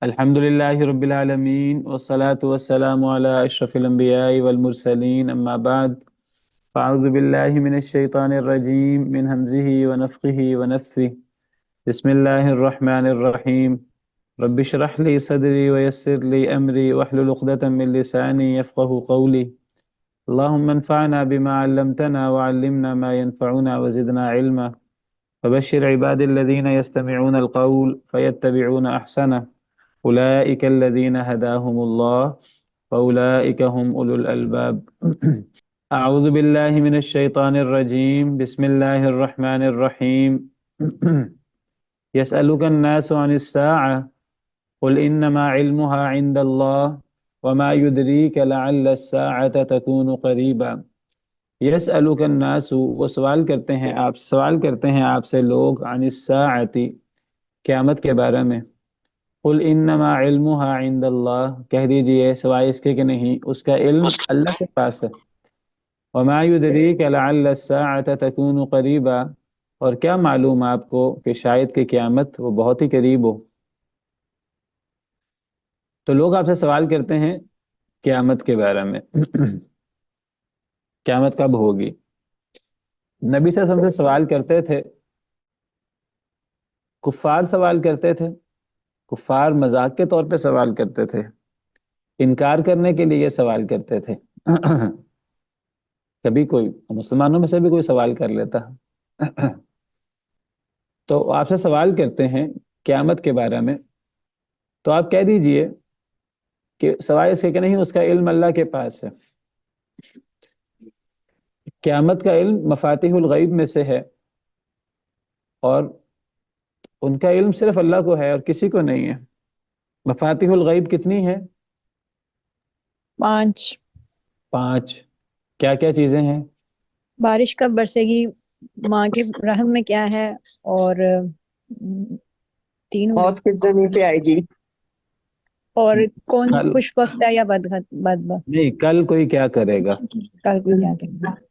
الحمد لله رب العالمين والصلاة والسلام على أشرف الأنبياء والمرسلين أما بعد فأعوذ بالله من الشيطان الرجيم من همزه ونفخه ونفثه بسم الله الرحمن الرحيم رب اشرح لي صدري ويسر لي أمري واحلل عقدة من لساني يفقه قولي اللهم انفعنا بما علمتنا وعلمنا ما ينفعنا وزدنا علما فبشر عبادي الذين يستمعون القول فيتبعون أحسنه أولئك الذين هداهم الله فأولئك هم أولو الألباب أعوذ بالله من الشيطان الرجيم بسم الله الرحمن الرحيم يسألك الناس عن الساعة قل إنما علمها عند الله وما يدريك لعل الساعة تكون قريبا يسألك الناس وہ سوال کرتے ہیں آپ سے لوگ عن الساعة قیامت کے بارے میں قل انما علمها عند اللہ کہہ دیجئے سوائے اس کے کہ نہیں اس کا علم اللہ کے پاس ہے وما يدريك لعل الساعة تكون قريبا اور کیا معلوم آپ کو کہ شاید کہ قیامت وہ بہت ہی قریب ہو۔ تو لوگ آپ سے سوال کرتے ہیں قیامت کے بارے میں قیامت کب ہوگی؟ نبی صلی اللہ علیہ وسلم سے سوال کرتے تھے، کفار سوال کرتے تھے، کفار مذاق کے طور پہ سوال کرتے تھے، انکار کرنے کے لیے سوال کرتے تھے کبھی کوئی مسلمانوں میں سے بھی کوئی سوال کر لیتا تو آپ سے سوال کرتے ہیں قیامت کے بارے میں، تو آپ کہہ دیجئے کہ سوائے اس کے کہ نہیں اس کا علم اللہ کے پاس ہے۔ قیامت کا علم مفاتیح الغیب میں سے ہے اور ان کا علم صرف اللہ کو ہے اور کسی کو نہیں ہے۔ مفاتیح الغیب کتنی ہیں؟ 5 کیا کیا چیزیں ہیں؟ بارش کب برسے گی، ماں کے رحم میں کیا ہے، اور تینوں موت کس زمین پہ آئے گی، اور کون کل خوش بخت ہے یا بدبخت۔ نہیں، کل کوئی کیا کرے گا؟ کل کو کیا کریں گے۔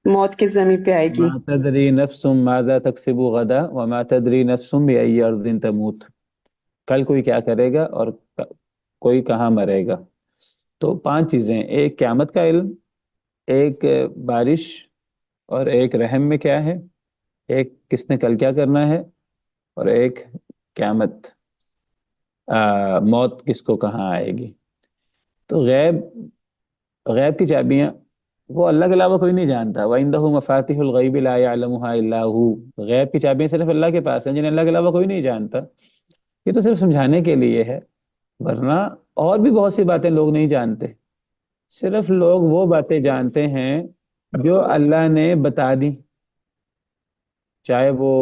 موت کس زمین پہ آئے گی، ما تدری نفس ماذا تکسب غدا وما تدری نفس بأي ارض تموت، کل کوئی کیا کرے گا اور کوئی کہاں مرے گا۔ تو 5 چیزیں، ایک قیامت کا علم، ایک بارش، اور ایک رحم میں کیا ہے، ایک کس نے کل کیا کرنا ہے، اور ایک قیامت موت کس کو کہاں آئے گی۔ تو غیب کی چابیاں وہ اللہ کے علاوہ کوئی نہیں جانتا۔ وَعِندَهُ مَفَاتِحُ الْغَيْبِ لَا يَعْلَمُهَا إِلَّا هُوَ، غیب کی چابیاں صرف اللہ کے پاس ہیں جنہیں اللہ کے علاوہ کوئی نہیں جانتا۔ یہ تو صرف سمجھانے کے لیے ہے، ورنہ اور بھی بہت سی باتیں لوگ نہیں جانتے، صرف لوگ وہ باتیں جانتے ہیں جو اللہ نے بتا دی، چاہے وہ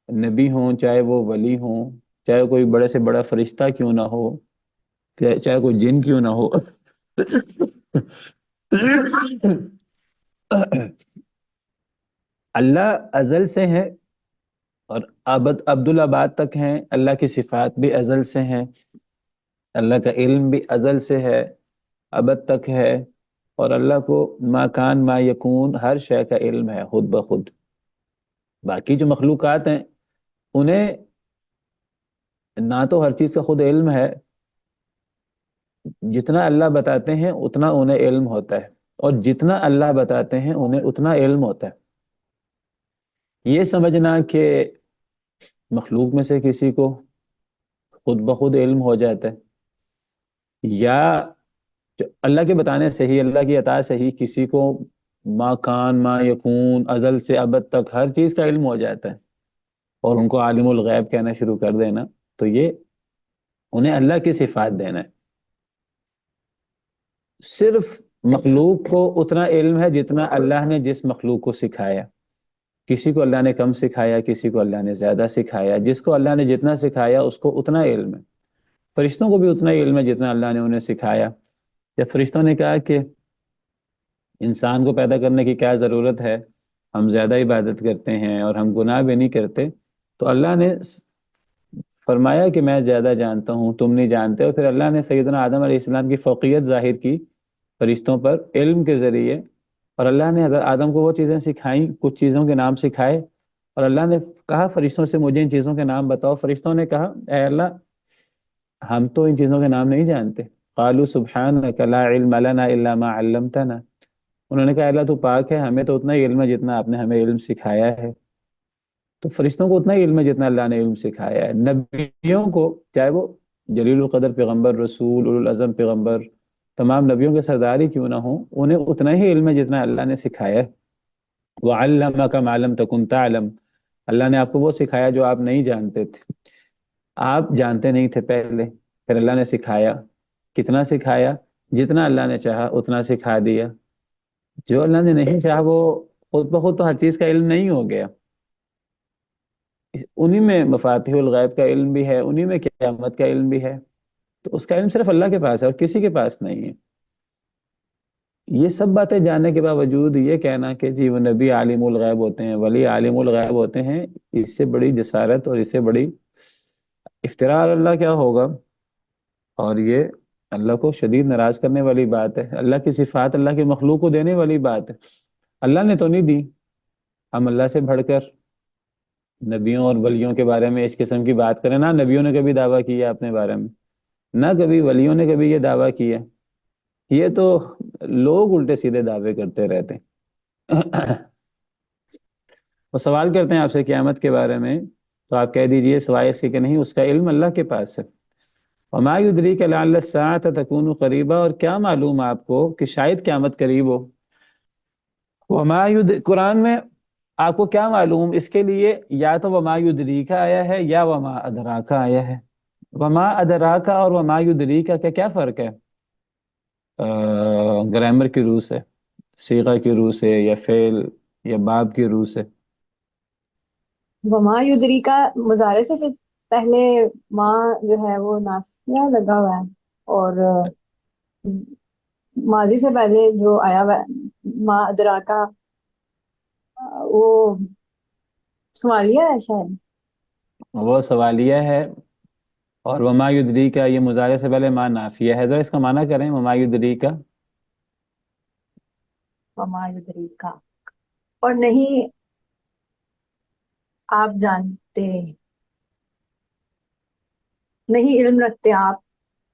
نبی ہوں، چاہے وہ ولی ہوں، چاہے کوئی بڑے سے بڑا فرشتہ کیوں نہ ہو، چاہے کوئی جن کیوں نہ ہو اللہ ازل سے ہے اور عبد الآباد تک ہیں، اللہ کی صفات بھی ازل سے ہیں، اللہ کا علم بھی ازل سے ہے، ابد تک ہے، اور اللہ کو ما کان ما یکون ہر شے کا علم ہے خود بخود۔ باقی جو مخلوقات ہیں انہیں نہ تو ہر چیز کا خود علم ہے، جتنا اللہ بتاتے ہیں اتنا انہیں علم ہوتا ہے، اور جتنا اللہ بتاتے ہیں انہیں اتنا علم ہوتا ہے۔ یہ سمجھنا کہ مخلوق میں سے کسی کو خود بخود علم ہو جاتا ہے، یا اللہ کے بتانے سے ہی، اللہ کی عطا سے ہی کسی کو ما کان ما یکون ازل سے ابد تک ہر چیز کا علم ہو جاتا ہے، اور ان کو عالم الغیب کہنا شروع کر دینا، تو یہ انہیں اللہ کی صفات دینا ہے۔ صرف مخلوق کو اتنا علم ہے جتنا اللہ نے جس مخلوق کو سکھایا، کسی کو اللہ نے کم سکھایا، کسی کو اللہ نے زیادہ سکھایا، جس کو اللہ نے جتنا سکھایا اس کو اتنا علم ہے۔ فرشتوں کو بھی اتنا علم ہے جتنا اللہ نے انہیں سکھایا۔ جب فرشتوں نے کہا کہ انسان کو پیدا کرنے کی کیا ضرورت ہے، ہم زیادہ عبادت کرتے ہیں اور ہم گناہ بھی نہیں کرتے، تو اللہ نے فرمایا کہ میں زیادہ جانتا ہوں تم نہیں جانتے، اور پھر اللہ نے سیدنا آدم علیہ السلام کی فوقیت ظاہر کی فرشتوں پر علم کے ذریعے، اور اللہ نے حضرت آدم کو وہ چیزیں سکھائیں، کچھ چیزوں کے نام سکھائے، اور اللہ نے کہا فرشتوں سے مجھے ان چیزوں کے نام بتاؤ، فرشتوں نے کہا اے اللہ ہم تو ان چیزوں کے نام نہیں جانتے. قالوا سبحانک لا علم لنا الا ما علمتنا، انہوں نے کہا اللہ تو پاک ہے، ہمیں تو اتنا ہی علم ہے جتنا آپ نے ہمیں علم سکھایا ہے. تو فرشتوں کو اتنا ہی علم ہے جتنا اللہ نے علم سکھایا ہے. نبیوں کو چاہے وہ جلیل القدر پیغمبر، رسول، اولو العزم پیغمبر، تمام نبیوں کے سردار ہی کیوں نہ ہوں، انہیں اتنا ہی علم ہے جتنا اللہ نے سکھایا ہے. وَعَلَّمَكَ مَا لَمْ تَكُنْ تَعْلَمْ، اللہ نے آپ کو وہ سکھایا جو آپ نہیں جانتے تھے. آپ جانتے نہیں تھے پہلے، پھر اللہ نے سکھایا. کتنا سکھایا؟ جتنا اللہ نے چاہا اتنا سکھا دیا. جو اللہ نے نہیں چاہا وہ خود بخود تو ہر چیز کا علم نہیں ہو گیا. انہی میں مفاتیح الغیب کا علم بھی ہے، انہی میں قیامت کا علم بھی ہے. تو اس کا علم صرف اللہ کے پاس ہے اور کسی کے پاس نہیں ہے. یہ سب باتیں جاننے کے باوجود یہ کہنا کہ جی وہ نبی عالم الغیب ہوتے ہیں، ولی عالم الغیب ہوتے ہیں، اس سے بڑی جسارت اور اس سے بڑی افتراء علی اللہ کیا ہوگا. اور یہ اللہ کو شدید ناراض کرنے والی بات ہے. اللہ کی صفات اللہ کی مخلوق کو دینے والی بات ہے. اللہ نے تو نہیں دی. ہم اللہ سے بڑھ کر نبیوں اور ولیوں کے بارے میں اس قسم کی بات کریں. نہ نبیوں نے کبھی دعویٰ کیا اپنے بارے میں، نہ کبھی ولیوں نے کبھی یہ دعویٰ کیا. یہ تو لوگ الٹے سیدھے دعوے کرتے رہتے ہیں. وہ سوال کرتے ہیں آپ سے قیامت کے بارے میں، تو آپ کہہ دیجئے سوائے اس کے کہ نہیں، اس کا علم اللہ کے پاس ہے. وما يدريك لعل الساعة تكون قریبا، اور کیا معلوم آپ کو کہ شاید قیامت قریب ہو. قرآن میں آپ کو کیا معلوم، اس کے لیے یا تو وما يدريك آیا ہے یا وما ادراک آیا ہے. وما ادراک اور وما يدريك کا کیا فرق ہے؟ گرامر کی روح سے، صیغہ کی روح سے، یا فعل یا باب کی روح سے؟ وما یدری کا مضارع سے پہلے ماں جو ہے وہ نافیہ لگا ہوا ہے، اور ماضی سے پہلے جو آیا ہوا ہے ما ادراکا، وہ سوالیہ ہے شاید. وہ سوالیہ ہے، اور وما یدری کا یہ مضارع سے پہلے ما نافیہ ہے. ذرا اس کا معنی کریں وما یدری کا. وما یدری کا، اور نہیں آپ جانتے، نہیں علم رکھتے آپ،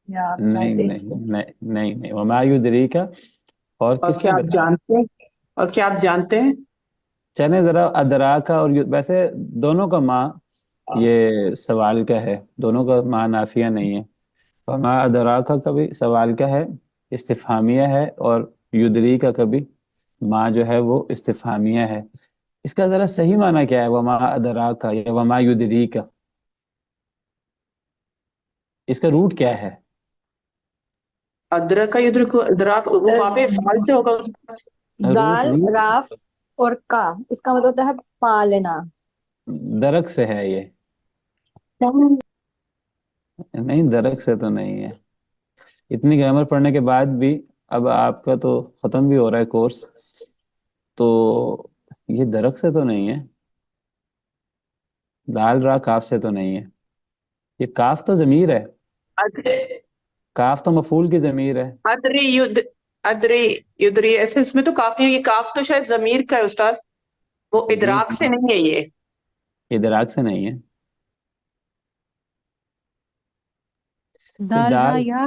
یا آپ نہیں چاہتے اس نہیں کو. نہیں نہیں نہیں، وما یدری کا. اور اور کس نے کیا آپ بتایا؟ جانتے ہیں؟ اور کیا آپ جانتے ہیں؟ چلیں ذرا ادراکا اور ویسے دونوں کا ماں یہ سوال کا ہے، دونوں کا ماں نافیہ نہیں ہے. وما ادراکا کا بھی سوال کا ہے، استفہامیہ ہے، اور یدری کا کبھی ماں جو ہے وہ استفہامیہ ہے. اس کا ذرا صحیح معنی کیا ہے وما ادراکا یا وما یدری کا؟ اس کا روٹ کیا ہے؟ ادرک کا یدرک، ادراک وہ وہاں پہ فعال سے ہوگا اس کا. دال روٹ راف اور کا، اس کا مطلب ہوتا ہے پا لینا. درک سے ہے یہ؟ نہیں، درک سے تو نہیں ہے. اتنی گرامر پڑھنے کے بعد بھی اب آپ کا تو ختم بھی ہو رہا ہے کورس، تو یہ درک سے تو نہیں ہے. دال را کاف سے تو نہیں ہے. یہ کاف تو ضمیر ہے، کاف تو مفعول کی ضمیر ہے. ادری ید ادری یدری، ایسے اس میں تو کافی ہے. یہ کاف تو شاید ضمیر کا ہے استاد، وہ جی ادراک سے جی، نہیں ہے یہ. یہ دراک سے نہیں ہے. یہ دال را دال، یا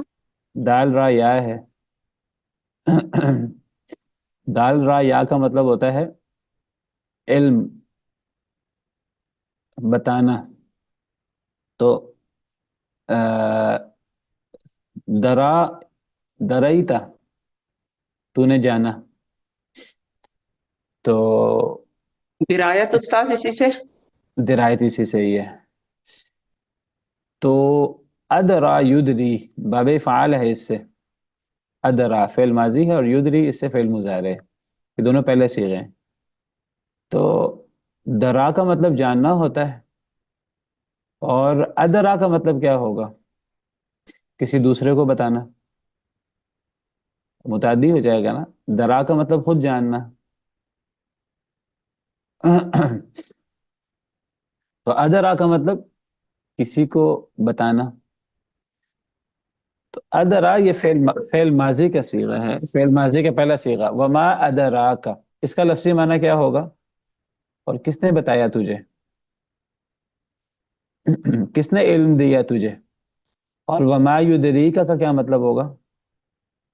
دال را یا ہے. دال را یا کا مطلب ہوتا ہے علم، بتانا. تو درا، درائیتا، تو نے جانا. تو درایت استاد اسی سے. درایت اسی سے ہی ہے. تو ادرا یدری باب فعال ہے اس سے. ادرا فعل ماضی ہے اور یدری اس سے فعل مضارع ہے، یہ دونوں پہلے صیغے ہیں. تو درا کا مطلب جاننا ہوتا ہے، اور ادرا کا مطلب کیا ہوگا؟ کسی دوسرے کو بتانا. متعدی ہو جائے گا نا. درا کا مطلب خود جاننا. تو ادرا کا مطلب کسی کو بتانا. تو ادرا یہ فعل ماضی کا صیغہ ہے، فعل ماضی کا پہلا صیغہ. وما ادراکا، اس کا لفظی معنی کیا ہوگا؟ اور کس نے بتایا تجھے؟ کس نے علم دیا تجھے؟ اور وما یدریکا کا کیا مطلب ہوگا؟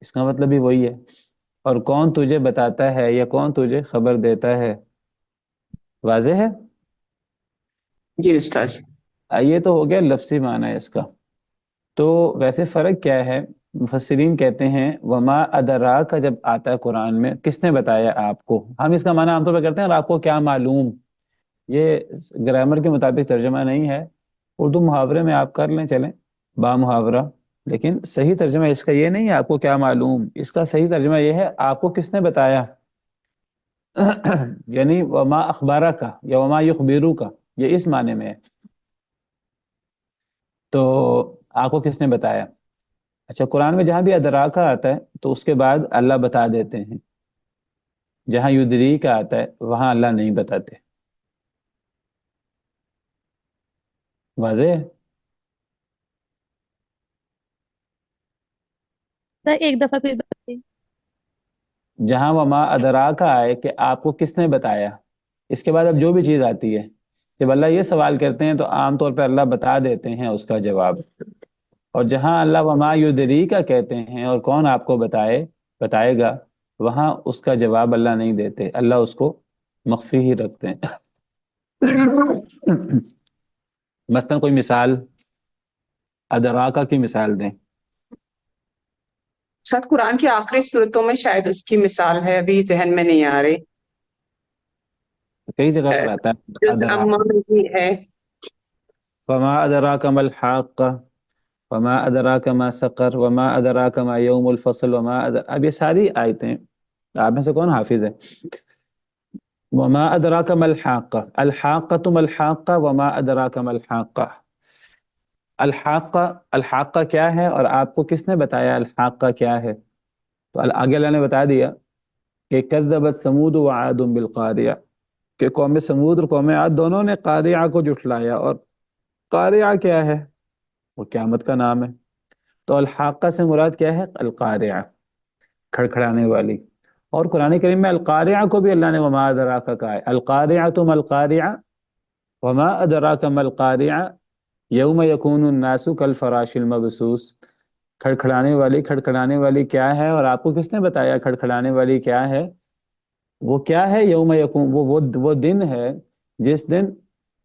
اس کا مطلب بھی وہی ہے، اور کون تجھے بتاتا ہے یا کون تجھے خبر دیتا ہے؟ واضح ہے؟ جی استاذ. یہ تو ہو گیا لفظی معنی ہے اس کا. تو ویسے فرق کیا ہے؟ مفسرین کہتے ہیں وما ادرا کا جب آتا ہے قرآن میں، کس نے بتایا آپ کو، ہم اس کا معنی عام طور پہ کرتے ہیں اور آپ کو کیا معلوم. یہ گرامر کے مطابق ترجمہ نہیں ہے، اردو محاورے میں آپ کر لیں چلیں با محاورہ، لیکن صحیح ترجمہ اس کا یہ نہیں ہے آپ کو کیا معلوم، اس کا صحیح ترجمہ یہ ہے آپ کو کس نے بتایا. یعنی وما اخبارہ کا یا وما یخبرو کا، یہ اس معنی میں ہے. تو آپ کو کس نے بتایا؟ اچھا، قرآن میں جہاں بھی ادراکا آتا ہے تو اس کے بعد اللہ بتا دیتے ہیں، جہاں یدری کا آتا ہے وہاں اللہ نہیں بتاتے. واضح ہے؟ سر ایک دفعہ پھر بتائیے. جہاں وما ادراکا آئے کہ آپ کو کس نے بتایا، اس کے بعد اب جو بھی چیز آتی ہے جب اللہ یہ سوال کرتے ہیں تو عام طور پہ اللہ بتا دیتے ہیں اس کا جواب. اور جہاں اللہ وما یدری کا کہتے ہیں اور کون آپ کو بتائے گا، وہاں اس کا جواب اللہ نہیں دیتے، اللہ اس کو مخفی ہی رکھتے ہیں. مثلا کوئی مثال ادراکا کی مثال دیں. ساتھ قرآن کی آخری صورتوں میں شاید اس کی مثال ہے، ابھی ذہن میں نہیں آ رہی. کئی جگہ پر آتا ہے جز ادراک. اما میں بھی ہے. وما ادراک ما الحاقہ، وما ادراک ما سقر، وما ادراک ما یوم الفصل، اب یہ ساری آیتیں آپ میں سے کون حافظ ہے؟ وما ادراک ما الحاقہ، الحاقۃ ما الحاقہ، وما ادراک ما الحاقہ. الحاقہ کیا ہے اور آپ کو کس نے بتایا الحاقہ کیا ہے؟ تو آگے اللہ نے بتا دیا کہ کذبت ثمود وعاد بالقاریہ، کہ قوم سمود اور قوم عاد دونوں نے قاریہ کو جھٹلایا. اور قاریہ کیا ہے؟ وہ قیامت کا نام ہے. تو الحاقہ سے مراد کیا ہے؟ القاریہ، کھڑکھڑانے والی. اور قرآن کریم میں القاریہ کو بھی اللہ نے وما ادراک کہا ہے. القاریہ ما القاریہ وما ادراک ما القاریہ یوم یکون الناس کالفراش المبثوث. کھڑکھڑانے والی کیا ہے اور آپ کو کس نے بتایا کھڑکھڑانے والی کیا ہے؟ وہ کیا ہے؟ یوم یکون، وہ دن ہے جس دن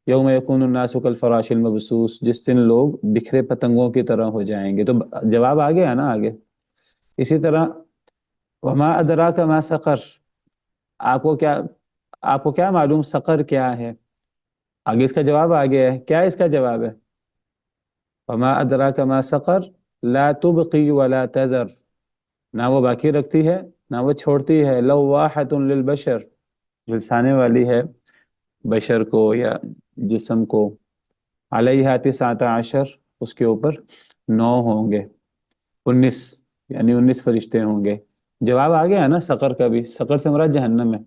یوم یکون الناس کالفراش المبثوث، جس دن لوگ بکھرے پتنگوں کی طرح ہو جائیں گے. تو جواب آ گیا نا آگے. اسی طرح وما ادراک ما سقر، آپ کو کیا معلوم سقر کیا ہے؟ آگے اس کا جواب آ گیا ہے. کیا اس کا جواب ہے؟ وما ادراک ما سقر لا تبقی ولا تذر، نہ وہ باقی رکھتی ہے نہ وہ چھوڑتی ہے. لواحۃ للبشر، جلسانے والی ہے بشر کو یا جسم کو. علیہا 19، اس کے اوپر 9 ہوں گے، 19 یعنی 19 فرشتے ہوں گے. جواب آ گیا نا سقر کا بھی، سقر سے مراد جہنم ہے.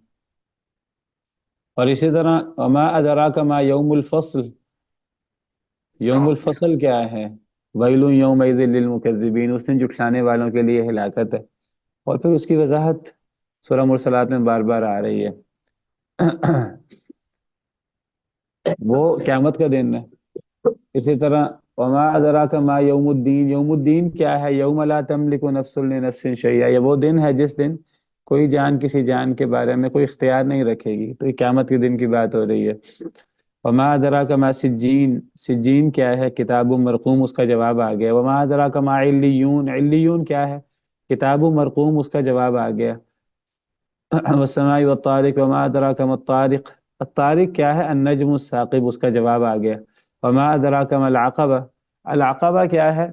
اور اسی طرح وما ادراک ما یوم الفصل، یوم الفصل کیا ہے؟ ویل یومئذ للمکذبین، اس دن جھٹلانے والوں کے لیے ہلاکت ہے. اور پھر اس کی وضاحت سورہ مرسلات میں بار بار آ رہی ہے. وہ قیامت کا دن ہے. اسی طرح وما ادراک ما یوم الدین، یوم الدین کیا ہے؟ یوم لا تملک نفس لنفس شیئا، یہ وہ دن ہے جس دن کوئی جان کسی جان کے بارے میں کوئی اختیار نہیں رکھے گی. تو یہ قیامت کے دن کی بات ہو رہی ہے. وما ادراک ما سجین، سجین کیا ہے؟ کتاب مرقوم، اس کا جواب آ گیا. وما ادراک ما علیون، علیون کیا ہے؟ کتاب مرقوم، اس کا جواب آ گیا. والسماء والطارق، وما ادراک ما الطارق، الطارق کیا ہے؟ النجم الثاقب، اس کا جواب آ گیا. وما ادراک ما العقبہ، العقبہ کیا ہے؟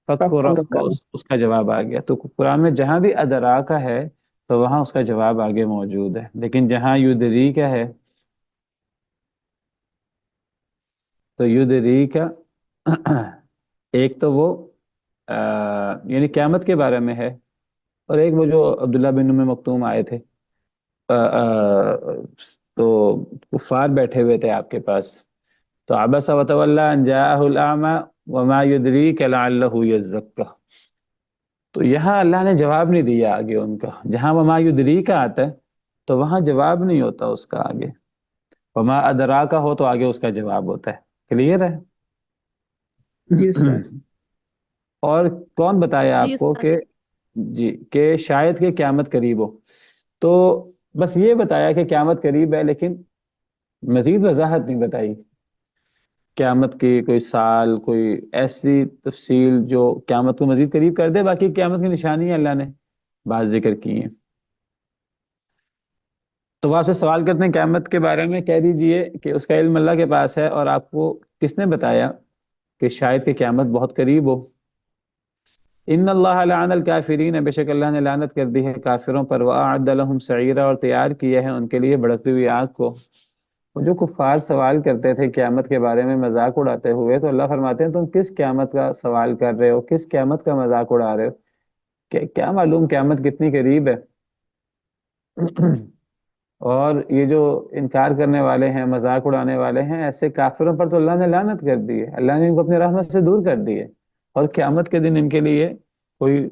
فک رقبہ، اس کا جواب آ گیا. تو قرآن میں جہاں بھی ادراکا ہے تو وہاں اس کا جواب آگے موجود ہے. لیکن جہاں یدری کا ہے تو یدری کا ایک تو وہ یعنی قیامت کے بارے میں ہے، اور ایک وہ جو عبداللہ بن ام مکتوم آئے تھے تو کفار بیٹھے ہوئے تھے آپ کے پاس، تو عبس وتولی ان جاءہ الاعمى وما يدریک لعلہ یزکا. تو یہاں اللہ نے جواب نہیں دیا آگے ان کا. جہاں وما یدریک آتا ہے تو وہاں جواب نہیں ہوتا اس کا آگے. وما ادراکا ہو تو آگے اس کا جواب ہوتا ہے. کلیئر ہے؟ جی استاد. اور کون بتایا جی آپ کو استاد. کہ جی کہ شاید کہ قیامت قریب ہو؟ تو بس یہ بتایا کہ قیامت قریب ہے، لیکن مزید وضاحت نہیں بتائی قیامت کی کوئی سال، کوئی ایسی تفصیل جو قیامت کو مزید قریب کر دے. باقی قیامت کی نشانیاں اللہ نے بعض ذکر کی ہیں. تو وہ آپ سے سوال کرتے ہیں قیامت کے بارے میں، کہہ دیجئے کہ اس کا علم اللہ کے پاس ہے، اور آپ کو کس نے بتایا کہ شاید کہ قیامت بہت قریب ہو؟ ان اللہ لعن الکافرین، بے شک اللہ نے لعنت کر دی ہے کافروں پر، واعد لهم سعیرا، اور تیار کیا ہے ان کے لیے بھڑکتی ہوئی آگ کو. وہ جو کفار سوال کرتے تھے قیامت کے بارے میں مذاق اڑاتے ہوئے، تو اللہ فرماتے ہیں تم کس قیامت کا سوال کر رہے ہو، کس قیامت کا مذاق اڑا رہے ہو؟ کیا معلوم قیامت کتنی قریب ہے؟ اور یہ جو انکار کرنے والے ہیں، مذاق اڑانے والے ہیں، ایسے کافروں پر تو اللہ نے لعنت کر دی ہے، اللہ نے ان کو اپنی رحمت سے دور کر دی ہے. اور قیامت کے دن ان کے لیے کوئی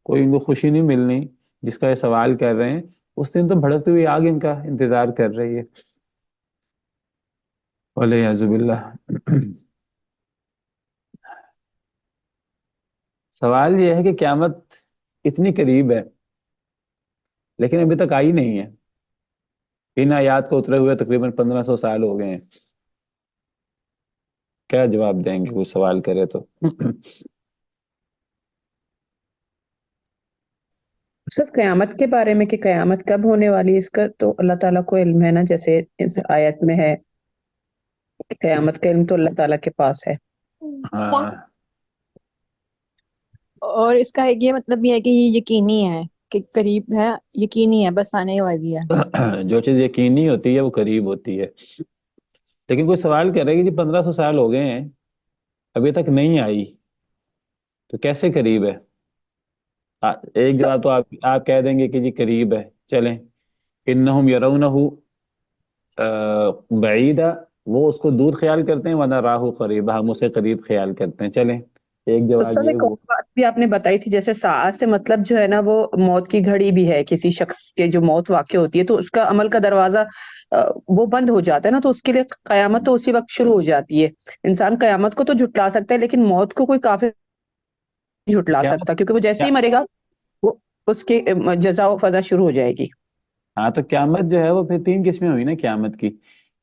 کوئی ان کو خوشی نہیں ملنی جس کا یہ سوال کر رہے ہیں. اس دن تو بھڑکتی ہوئی آگ ان کا انتظار کر رہی ہے، والعیاذ باللہ. سوال یہ ہے کہ قیامت اتنی قریب ہے لیکن ابھی تک آئی نہیں ہے. ان آیات کو اترے ہوئے تقریباً 1500 سال ہو گئے ہیں. کیا جواب دیں گے کوئی سوال کرے تو؟ صرف قیامت کے بارے میں کہ قیامت کب ہونے والی ہے، اس کا تو اللہ تعالیٰ کو علم ہے نا، جیسے اس آیت میں ہے کہ قیامت کا علم تو اللہ تعالیٰ کے پاس ہے. ہاں، اور اس کا ایک یہ مطلب بھی ہے کہ یہ یقینی ہے کہ قریب ہے، یقینی ہے، بس آنے والی ہے. جو چیز یقینی ہوتی ہے وہ قریب ہوتی ہے. لیکن کوئی سوال کر رہے کہ جی 1500 سال ہو گئے ہیں ابھی تک نہیں آئی، تو کیسے قریب ہے؟ ایک تو جواب تو آپ کہہ دیں گے کہ جی قریب ہے، چلیں. انہم یرونہ بعیدہ، وہ اس کو دور خیال کرتے ہیں، ونراہ قریبہ، ہم اسے قریب خیال کرتے ہیں. چلیں ایک جواب سب یہ ایک اور ہوا. بات بھی آپ نے بتائی تھی، جیسے ساعت سے مطلب جو ہے نا وہ موت کی گھڑی بھی ہے. کسی شخص کے جو موت واقع ہوتی ہے تو اس کا عمل کا دروازہ وہ بند ہو جاتا ہے نا، تو اس کے لیے قیامت تو اسی وقت شروع ہو جاتی ہے. انسان قیامت کو تو جھٹلا سکتا ہے لیکن موت کو کوئی کافر نہیں جھٹلا قیامت سکتا، کیونکہ وہ جیسے کیا ہی مرے گا وہ اس کی جزا و فضا شروع ہو جائے گی. ہاں، تو قیامت جو ہے وہ پھر 3 قسمیں ہوئی نا قیامت کی.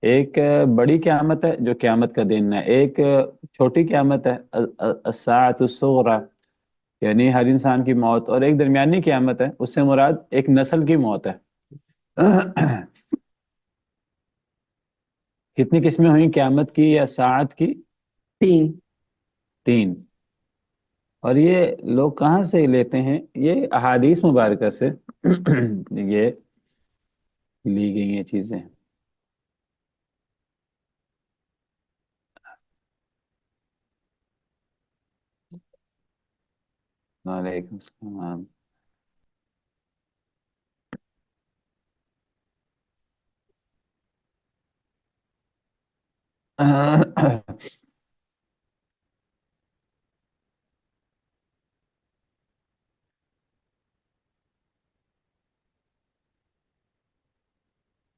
ایک بڑی قیامت ہے جو قیامت کا دن ہے، ایک چھوٹی قیامت ہے الساعۃ الصغریٰ، یعنی ہر انسان کی موت، اور ایک درمیانی قیامت ہے، اس سے مراد ایک نسل کی موت ہے. کتنی قسمیں ہوئیں قیامت کی یا ساعت کی؟ 3. 3. اور یہ لوگ کہاں سے لیتے ہیں؟ یہ احادیث مبارکہ سے یہ لی گئی ہیں چیزیں. وعلیکم السلام.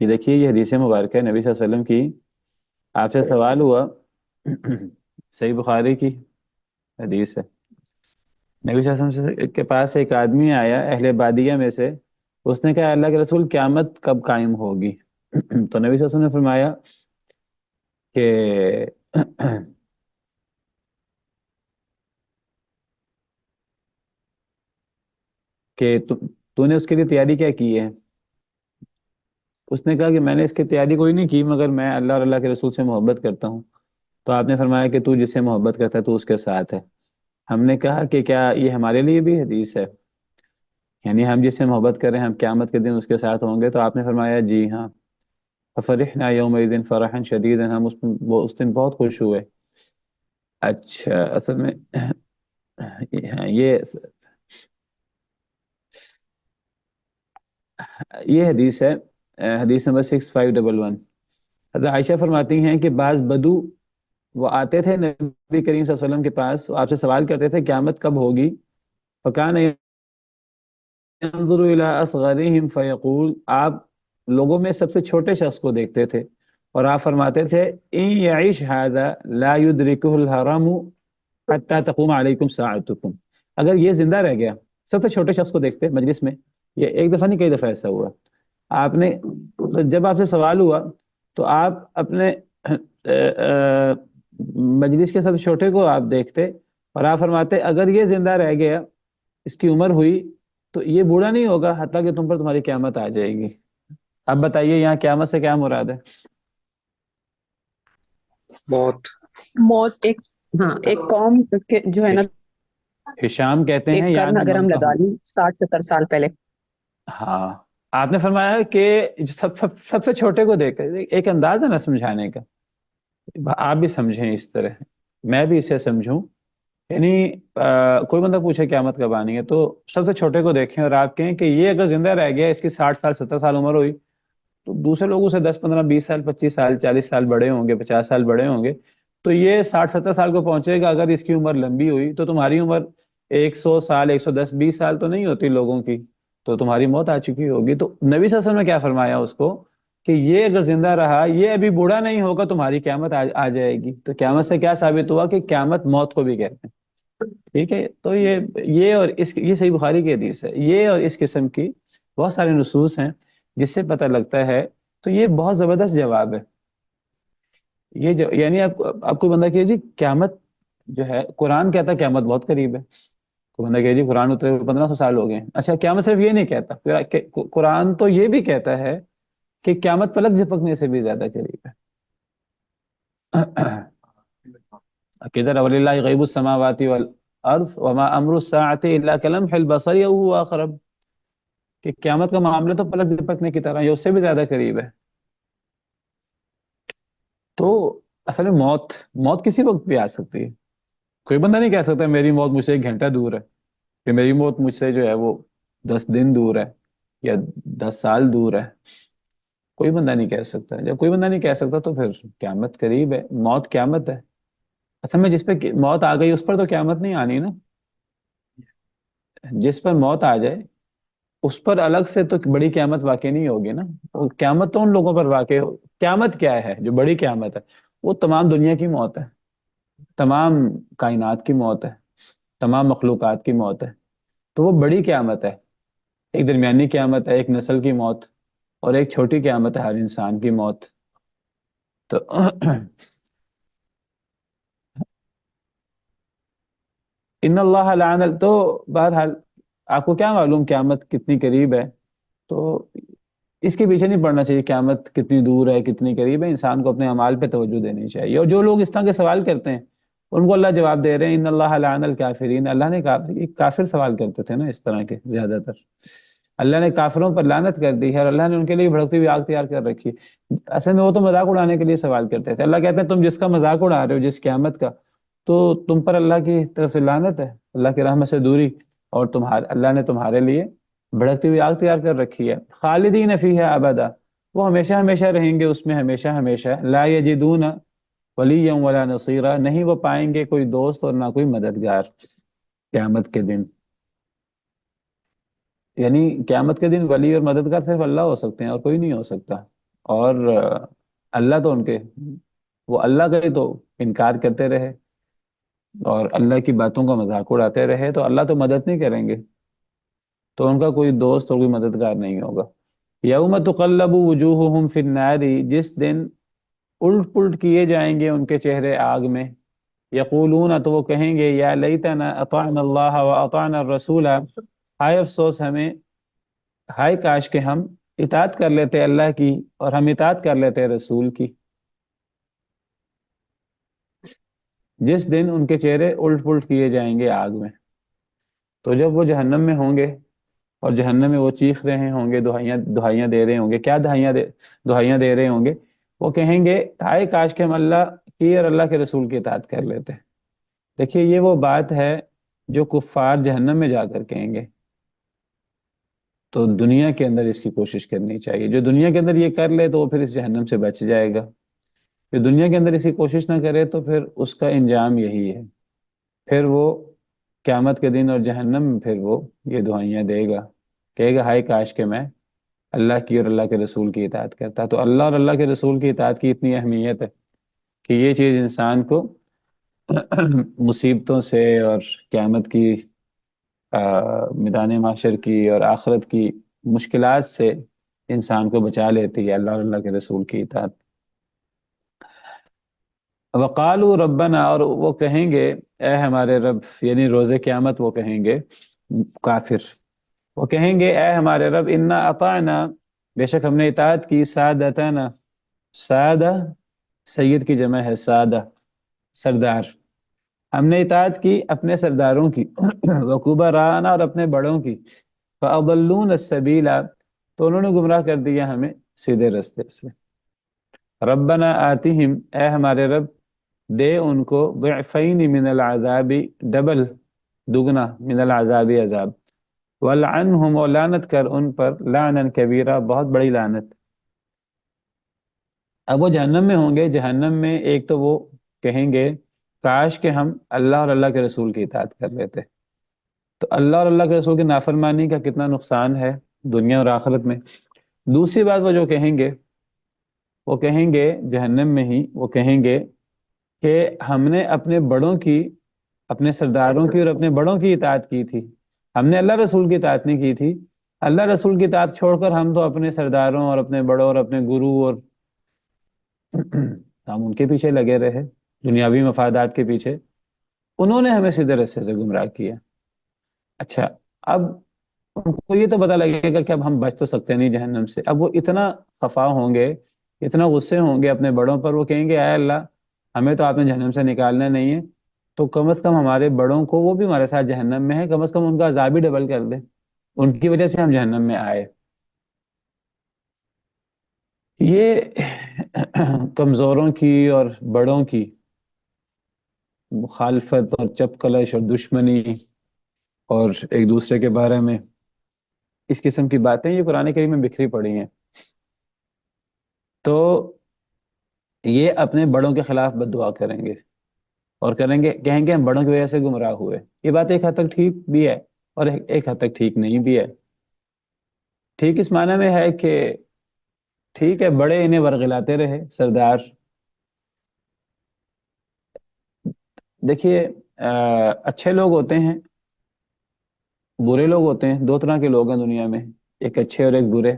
یہ دیکھیے، یہ حدیث مبارکہ ہے نبی صلی اللہ علیہ وسلم کی. آپ سے سوال ہوا، صحیح بخاری کی حدیث ہے. نبی صلی اللہ علیہ وسلم کے پاس ایک آدمی آیا اہل بادیہ میں سے. اس نے کہا اللہ کے رسول قیامت کب قائم ہوگی؟ تو نبی صلی اللہ علیہ وسلم نے فرمایا کہ کہ تو نے اس کے لیے تیاری کیا کی ہے؟ اس نے کہا کہ میں نے اس کی تیاری کوئی نہیں کی، مگر میں اللہ اور اللہ کے رسول سے محبت کرتا ہوں. تو آپ نے فرمایا کہ تو جس سے محبت کرتا ہے تو اس کے ساتھ ہے. ہم نے کہا کہ کیا یہ ہمارے لیے بھی حدیث ہے، یعنی ہم جس سے محبت کر رہے ہیں ہم قیامت کے دن اس کے ساتھ ہوں گے؟ تو آپ نے فرمایا جی ہاں. ففرحنا یومئذ فرحا شدیدا، ہم اس دن بہت خوش ہوئے. اچھا، اصل میں ہاں، یہ حدیث ہے، حدیث نمبر 6511. حضرت عائشہ فرماتی ہیں کہ بعض بدو وہ آتے تھے نبی کریم صلی اللہ علیہ وسلم کے پاس، آپ سے سوال کرتے تھے قیامت کب ہوگی. فکان ينظر الى اصغرهم فیقول، آپ لوگوں میں سب سے چھوٹے شخص کو دیکھتے تھے اور آپ فرماتے تھے ان یعیش هذا لا يدركه الحرم حتی تقوم علیکم ساعتکم. اگر یہ زندہ رہ گیا، سب سے چھوٹے شخص کو دیکھتے مجلس میں، یہ ایک دفعہ نہیں کئی دفعہ ایسا ہوا، آپ نے تو جب آپ سے سوال ہوا تو آپ اپنے مجلس کے سب سے چھوٹے کو آپ دیکھتے اور آپ فرماتے اگر یہ زندہ رہ گیا، اس کی عمر ہوئی تو یہ بوڑھا نہیں ہوگا حتیٰ کہ تم پر تمہاری قیامت آ جائے گی. اب بتائیے یہاں قیامت سے کیا مراد ہے؟ موت. موت. ایک قوم کے جو ہے نا، ہشام کہتے ہیں ایک کرن یعنی اگر ہم من لگا لیں 60-70 سال پہلے. ہاں آپ نے فرمایا کہ جو سب سے چھوٹے کو دیکھ کر ایک انداز ہے نا سمجھانے کا، آپ بھی سمجھیں اس طرح، میں بھی اسے سمجھوں. یعنی کوئی بندہ پوچھے قیامت کب آنی ہے تو سب سے چھوٹے کو دیکھیں اور آپ کہیں کہ یہ اگر زندہ رہ گیا، اس کی 60 سال 70 سال عمر ہوئی، تو دوسرے لوگوں سے 10 15 20 سال 25 سال 40 سال بڑے ہوں گے، 50 سال بڑے ہوں گے، تو یہ 60 70 سال کو پہنچے گا. اگر اس کی عمر لمبی ہوئی تو تمہاری عمر 100 سال 110 20 سال تو نہیں ہوتی لوگوں کی، تو تمہاری موت آ چکی ہوگی. تو نبی صلی اللہ علیہ وسلم نے کیا فرمایا اس کو کہ یہ اگر زندہ رہا، یہ ابھی بوڑھا نہیں ہوگا، تمہاری قیامت آ جائے گی. تو قیامت سے کیا ثابت ہوا کہ قیامت موت کو بھی کہتے ہیں. ٹھیک ہے، تو یہ اور یہ صحیح بخاری کی حدیث ہے. یہ اور اس قسم کی بہت سارے نصوص ہیں جس سے پتہ لگتا ہے. تو یہ بہت زبردست جواب ہے. یہ یعنی آپ کو بندہ کہے جی قیامت جو ہے، قرآن کہتا ہے قیامت بہت قریب ہے. کوئی بندہ کہے جی قرآن اترے ہوئے 1500 سال ہو گئے ہیں. اچھا قیامت صرف یہ نہیں کہتا، قرآن تو یہ بھی کہتا ہے کہ قیامت پلک جھپکنے سے بھی زیادہ قریب ہے. کدھر وللہ غیب السماوات والارض وما امر الساعۃ الا کلمح البصر او هو اقرب، کہ قیامت کا معاملہ تو پلک جھپکنے کی طرح ہے، اس سے بھی زیادہ قریب ہے. تو اصل میں موت کسی وقت بھی آ سکتی ہے. کوئی بندہ نہیں کہہ سکتا میری موت مجھ سے 1 گھنٹہ دور ہے، کہ میری موت مجھ سے جو ہے وہ 10 دن دور ہے یا 10 سال دور ہے. کوئی بندہ نہیں کہہ سکتا. جب کوئی بندہ نہیں کہہ سکتا تو پھر قیامت قریب ہے. موت قیامت ہے. اصل میں جس پہ موت آ گئی اس پر تو قیامت نہیں آنی نا. جس پر موت آ جائے اس پر الگ سے تو بڑی قیامت واقع نہیں ہوگی نا. قیامت تو ان لوگوں پر واقع ہو. قیامت کیا ہے؟ جو بڑی قیامت ہے وہ تمام دنیا کی موت ہے، تمام کائنات کی موت ہے، تمام مخلوقات کی موت ہے. تو وہ بڑی قیامت ہے. ایک درمیانی قیامت ہے، ایک نسل کی موت، اور ایک چھوٹی قیامت ہے ہر انسان کی موت. تو ان اللہ لعن، تو بہرحال آپ کو کیا معلوم قیامت کتنی قریب ہے؟ تو اس کے پیچھے نہیں پڑنا چاہیے قیامت کتنی دور ہے کتنی قریب ہے. انسان کو اپنے اعمال پہ توجہ دینی چاہیے. اور جو لوگ اس طرح کے سوال کرتے ہیں ان کو اللہ جواب دے رہے ہیں ان اللہ لعن الکافرین. اللہ نے کافر سوال کرتے تھے نا اس طرح کے زیادہ تر. اللہ نے کافروں پر لعنت کر دی ہے اور اللہ نے ان کے لیے بھڑکتی ہوئی آگ تیار کر رکھی ہے. اصل میں وہ تو مذاق اڑانے کے لیے سوال کرتے تھے. اللہ کہتے ہیں تم جس کا مذاق اڑا رہے ہو، جس قیامت کا، تو تم پر اللہ کی طرف سے لعنت ہے، اللہ کی رحمت سے دوری، اور اللہ نے تمہارے لیے بھڑکتی ہوئی آگ تیار کر رکھی ہے. خالدین فیہا ابدا، وہ ہمیشہ ہمیشہ رہیں گے اس میں ہمیشہ ہمیشہ. لا یجدون ولیا ولا نصیرا، نہیں وہ پائیں گے کوئی دوست اور نہ کوئی مددگار قیامت کے دن. یعنی قیامت کے دن ولی اور مددگار صرف اللہ ہو سکتے ہیں اور کوئی نہیں ہو سکتا. اور اللہ تو وہ اللہ کا ہی تو انکار کرتے رہے اور اللہ کی باتوں کا مذاق اڑاتے رہے، تو اللہ تو مدد نہیں کریں گے، تو ان کا کوئی دوست اور کوئی مددگار نہیں ہوگا. یوم تقلب وجوہہم فی النار، جس دن الٹ پلٹ کیے جائیں گے ان کے چہرے آگ میں. یقولون، تو وہ کہیں گے یا لیتنا اطعنا اللہ واطعنا الرسول، ہائے افسوس ہمیں، ہائے کاش کہ ہم اطاعت کر لیتے اللہ کی اور ہم اطاعت کر لیتے رسول کی. جس دن ان کے چہرے الٹ پلٹ کیے جائیں گے آگ میں، تو جب وہ جہنم میں ہوں گے اور جہنم میں وہ چیخ رہے ہوں گے، دہائیاں دے رہے ہوں گے. کیا دہائیاں دے رہے ہوں گے؟ وہ کہیں گے ہائے کاش کہ ہم اللہ کی اور اللہ کے رسول کی اطاعت کر لیتے. دیکھیے یہ وہ بات ہے جو کفار جہنم میں جا کر کہیں گے. تو دنیا کے اندر اس کی کوشش کرنی چاہیے. جو دنیا کے اندر یہ کر لے تو وہ پھر اس جہنم سے بچ جائے گا. جو دنیا کے اندر اس کی کوشش نہ کرے تو پھر اس کا انجام یہی ہے، پھر وہ قیامت کے دن اور جہنم میں پھر وہ یہ دعائیاں دے گا، کہے گا ہائے کاش کہ میں اللہ کی اور اللہ کے رسول کی اطاعت کرتا. تو اللہ اور اللہ کے رسول کی اطاعت کی اتنی اہمیت ہے کہ یہ چیز انسان کو مصیبتوں سے اور قیامت کی میدان محشر کی اور آخرت کی مشکلات سے انسان کو بچا لیتی ہے اللہ اور اللہ کے رسول کی اطاعت۔ وقالوا ربنا، اور وہ کہیں گے اے ہمارے رب، یعنی روز قیامت وہ کہیں گے کافر، وہ کہیں گے اے ہمارے رب انا اطعنا، بے شک ہم نے اطاعت کی، سادتنا، سادہ سید کی جمع ہے، سادہ سردار، ہم نے اطاعت کی اپنے سرداروں کی، وکبراءنا، اور اپنے بڑوں کی، فاضلون السبیل، تو انہوں نے گمراہ کر دیا ہمیں سیدھے رستے سے۔ ربنا آتہم، اے ہمارے رب دے ان کو ضعفین من العذاب، ڈبل دگنا، من العذاب عذاب، والعنہم، اور لعنت کر ان پر، لعنا کبیرہ، بہت بڑی لعنت۔ اب وہ جہنم میں ہوں گے، جہنم میں ایک تو وہ کہیں گے کاش کہ ہم اللہ اور اللہ کے رسول کی اطاعت کر لیتے، تو اللہ اور اللہ کے رسول کی نافرمانی کا کتنا نقصان ہے دنیا اور آخرت میں۔ دوسری بات وہ جو کہیں گے، وہ کہیں گے جہنم میں ہی، وہ کہیں گے کہ ہم نے اپنے بڑوں کی، اپنے سرداروں کی اور اپنے بڑوں کی اطاعت کی تھی، ہم نے اللہ رسول کی اطاعت نہیں کی تھی، اللہ رسول کی اطاعت چھوڑ کر ہم تو اپنے سرداروں اور اپنے بڑوں اور اپنے گرو اور ہم ان کے پیچھے لگے رہے، دنیاوی مفادات کے پیچھے، انہوں نے ہمیں سیدھے رستے سے گمراہ کیا۔ اچھا، اب ان کو یہ تو پتہ لگے گا کہ اب ہم بچ تو سکتے نہیں جہنم سے، اب وہ اتنا خفا ہوں گے، اتنا غصے ہوں گے اپنے بڑوں پر، وہ کہیں گے اے اللہ ہمیں تو آپ نے جہنم سے نکالنا نہیں ہے، تو کم از کم ہمارے بڑوں کو، وہ بھی ہمارے ساتھ جہنم میں ہے، کم از کم ان کا عذاب ہی ڈبل کر دیں، ان کی وجہ سے ہم جہنم میں آئے۔ یہ کمزوروں کی اور بڑوں کی مخالفت اور چپکلش اور دشمنی اور ایک دوسرے کے بارے میں اس قسم کی باتیں یہ قرآن کریم میں بکھری پڑی ہیں، تو یہ اپنے بڑوں کے خلاف بد دعا کریں گے اور کہیں گے ہم بڑوں کی وجہ سے گمراہ ہوئے۔ یہ بات ایک حد تک ٹھیک بھی ہے اور ایک حد تک ٹھیک نہیں بھی ہے۔ ٹھیک اس معنی میں ہے کہ ٹھیک ہے بڑے انہیں ورغلاتے رہے، سردار، دیکھیے اچھے لوگ ہوتے ہیں، برے لوگ ہوتے ہیں، دو طرح کے لوگ ہیں دنیا میں، ایک اچھے اور ایک برے۔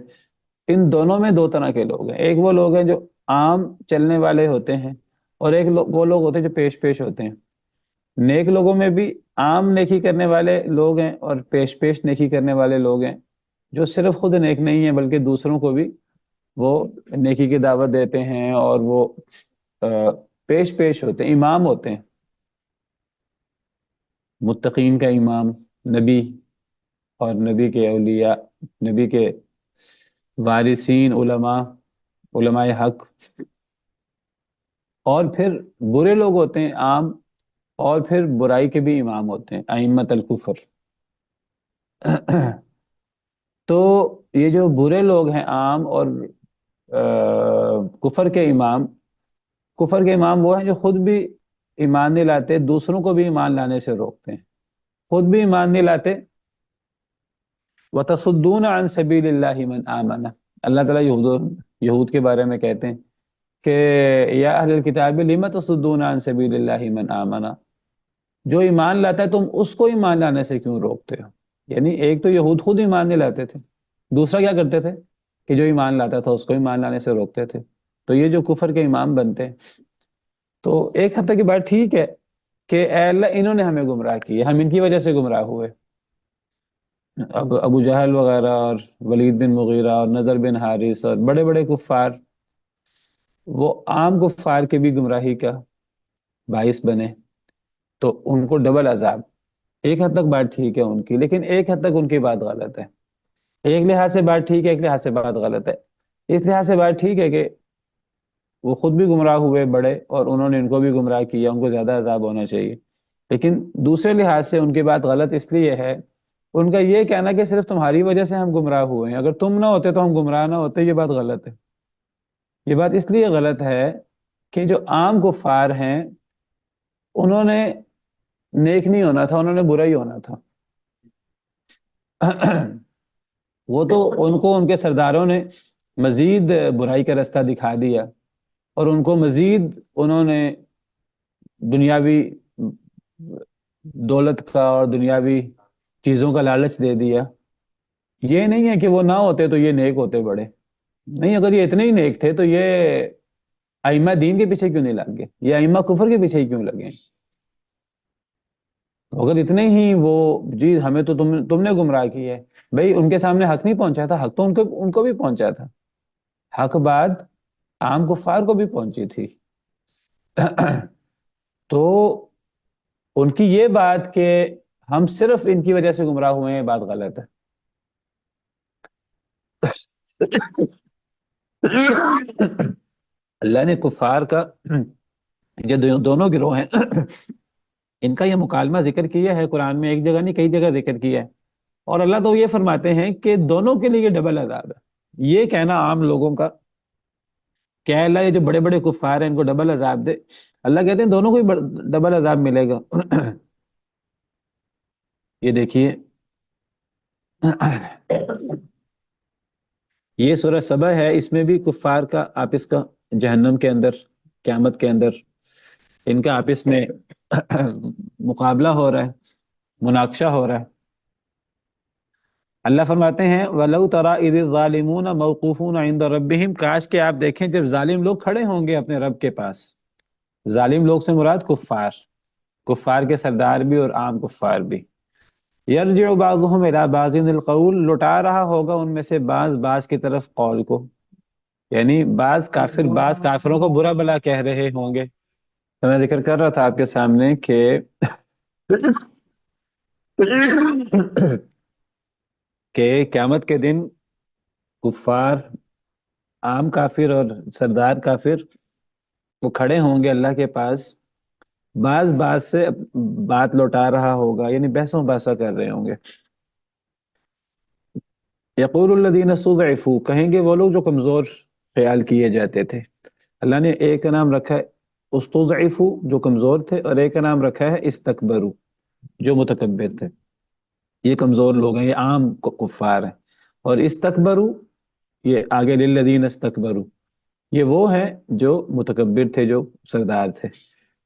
ان دونوں میں دو طرح کے لوگ ہیں، ایک وہ لوگ ہیں جو عام چلنے والے ہوتے ہیں، اور ایک وہ لوگ ہوتے ہیں جو پیش پیش ہوتے ہیں۔ نیک لوگوں میں بھی عام نیکی کرنے والے لوگ ہیں اور پیش پیش نیکی کرنے والے لوگ ہیں، جو صرف خود نیک نہیں ہیں بلکہ دوسروں کو بھی وہ نیکی کی دعوت دیتے ہیں، اور وہ پیش پیش ہوتے ہیں، امام ہوتے ہیں، متقین کا امام، نبی اور نبی کے اولیاء، نبی کے وارثین، علماء حق۔ اور پھر برے لوگ ہوتے ہیں عام، اور پھر برائی کے بھی امام ہوتے ہیں، ائمۃ الکفر۔ تو یہ جو برے لوگ ہیں عام اور کفر کے امام، کفر کے امام وہ ہیں جو خود بھی ایمان نہیں لاتے، دوسروں کو بھی ایمان لانے سے روکتے ہیں، خود بھی ایمان نہیں لاتے۔ وَتَصُدُّونَ عَن سَبِيلِ اللَّهِ مَنْ آمَنَ، اللہ تعالیٰ یہود کے بارے میں کہتے ہیں کہ یا اہل الکتاب لِمَ تَصُدُّونَ عَن سَبِيلِ اللَّهِ مَنْ آمَنَ، جو ایمان لاتا ہے تم اس کو ایمان لانے سے کیوں روکتے ہو؟ یعنی ایک تو یہود خود ایمان نہیں لاتے تھے، دوسرا کیا کرتے تھے کہ جو ایمان لاتا تھا اس کو ایمان لانے سے روکتے تھے، تو یہ جو کفر کے امام بنتے ہیں، تو ایک حد تک کی بات ٹھیک ہے کہ اے اللہ انہوں نے ہمیں گمراہ کیا، ہم ان کی وجہ سے گمراہ ہوئے۔ اب ابو جہل وغیرہ اور ولید بن مغیرہ اور نضر بن حارث اور بڑے بڑے کفار، وہ عام کفار کے بھی گمراہی کا باعث بنے، تو ان کو ڈبل عذاب۔ ایک حد تک بات ٹھیک ہے ان کی، لیکن ایک حد تک ان کی بات غلط ہے، ایک لحاظ سے بات ٹھیک ہے، ایک لحاظ سے بات غلط ہے۔ اس لحاظ سے بات ٹھیک ہے کہ وہ خود بھی گمراہ ہوئے بڑے، اور انہوں نے ان کو بھی گمراہ کیا، ان کو زیادہ عذاب ہونا چاہیے، لیکن دوسرے لحاظ سے ان کی بات غلط اس لیے ہے، ان کا یہ کہنا کہ صرف تمہاری وجہ سے ہم گمراہ ہوئے ہیں، اگر تم نہ ہوتے تو ہم گمراہ نہ ہوتے، یہ بات غلط ہے۔ یہ بات اس لیے غلط ہے کہ جو عام کفار ہیں انہوں نے نیک نہیں ہونا تھا، انہوں نے برا ہی ہونا تھا۔ وہ تو ان کو ان کے سرداروں نے مزید برائی کا راستہ دکھا دیا، اور ان کو مزید انہوں نے دنیاوی دولت کا اور دنیاوی چیزوں کا لالچ دے دیا. یہ نہیں ہے کہ وہ نہ ہوتے تو یہ نیک ہوتے بڑے. نہیں، اگر یہ اتنے ہی نیک تھے تو یہ ائمہ دین کے پیچھے کیوں نہیں لگ گئے؟ یہ ائمہ کفر کے پیچھے ہی کیوں لگے؟ اگر اتنے ہی وہ جی ہمیں تو تم نے گمراہ کی ہے. بھئی ان کے سامنے حق نہیں پہنچا تھا، حق تو ان کو بھی پہنچا تھا. حق بات عام کفار کو بھی پہنچی تھی. تو ان کی یہ بات کہ ہم صرف ان کی وجہ سے گمراہ ہوئے ہیں، بات غلط ہے. اللہ نے کفار کا جو دونوں گروہ ہیں ان کا یہ مکالمہ ذکر کیا ہے قرآن میں، ایک جگہ نہیں کئی جگہ ذکر کیا ہے. اور اللہ تو یہ فرماتے ہیں کہ دونوں کے لیے یہ ڈبل عذاب ہے. یہ کہنا عام لوگوں کا کہ اے اللہ یہ جو بڑے بڑے کفار ہیں ان کو ڈبل عذاب دے، اللہ کہتے ہیں دونوں کو ہی ڈبل عذاب ملے گا. یہ دیکھیے یہ سورہ سبا ہے، اس میں بھی کفار کا آپس کا جہنم کے اندر قیامت کے اندر ان کا آپس میں مقابلہ ہو رہا ہے، مناقشہ ہو رہا ہے. اللہ فرماتے ہیں وَلَوْ تَرَى إِذِ الظَّالِمُونَ مَوْقُوفُونَ عِنْدَ رَبِّهِمْ، کاش کہ آپ دیکھیں جب ظالم لوگ کھڑے ہوں گے اپنے رب کے پاس. ظالم لوگ سے مراد کفار کے سردار بھی اور عام کفار بھی. یرجع بعضهم الى بعض القول، لٹا رہا ہوگا ان میں سے بعض کی طرف قول کو، یعنی بعض کافروں کو برا بلا کہہ رہے ہوں گے. تو میں ذکر کر رہا تھا آپ کے سامنے کہ قیامت کے دن کفار، عام کافر اور سردار کافر وہ کھڑے ہوں گے اللہ کے پاس، بعض سے بات لوٹا رہا ہوگا، یعنی بحثوں بحثہ کر رہے ہوں گے. یقول الذین استضعفوا، کہیں گے وہ لوگ جو کمزور خیال کیے جاتے تھے. اللہ نے ایک کا نام رکھا ہے استضعفوا جو کمزور تھے، اور ایک کا نام رکھا ہے استکبروا جو متکبر تھے. یہ کمزور لوگ ہیں، یہ عام کفار ہیں. اور استکبروا یہ آگے للذین استکبروا یہ وہ ہیں جو متکبر تھے، جو سردار تھے.